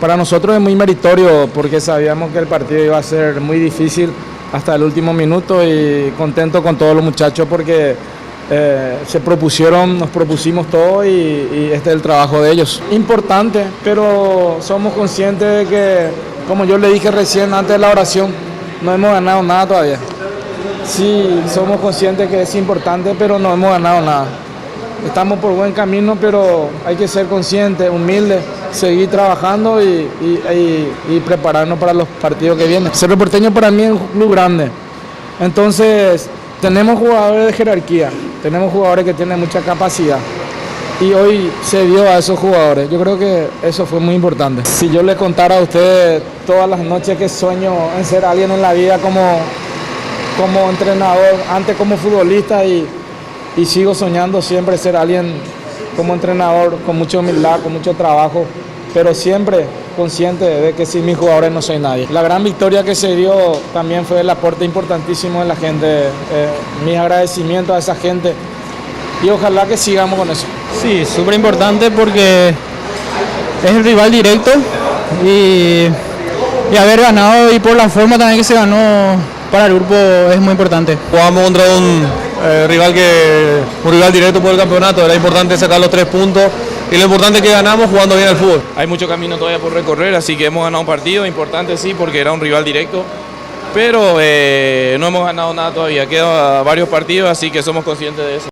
Para nosotros es muy meritorio porque sabíamos que el partido iba a ser muy difícil hasta el último minuto y contento con todos los muchachos porque nos propusimos todo y este es el trabajo de ellos. Importante, pero somos conscientes de que, como yo le dije recién antes de la oración, no hemos ganado nada todavía. Sí, somos conscientes que es importante, pero no hemos ganado nada. Estamos por buen camino, pero hay que ser conscientes, humildes, seguir trabajando y prepararnos para los partidos que vienen. Cerro Porteño para mí es un club grande, entonces tenemos jugadores de jerarquía, tenemos jugadores que tienen mucha capacidad y hoy se dio a esos jugadores. Yo creo que eso fue muy importante. Si yo les contara a ustedes todas las noches que sueño en ser alguien en la vida como entrenador, antes como futbolista y sigo soñando siempre ser alguien como entrenador, con mucha humildad, con mucho trabajo, pero siempre consciente de que sin mis jugadores no soy nadie. La gran victoria que se dio también fue el aporte importantísimo de la gente, mis agradecimientos a esa gente y ojalá que sigamos con eso. Sí, súper importante porque es el rival directo y haber ganado y por la forma también que se ganó para el grupo es muy importante. Jugamos contra un rival directo por el campeonato, era importante sacar los 3 puntos y lo importante es que ganamos jugando bien al fútbol. Hay mucho camino todavía por recorrer, así que hemos ganado un partido, importante sí, porque era un rival directo, pero no hemos ganado nada todavía, quedan varios partidos, así que somos conscientes de eso.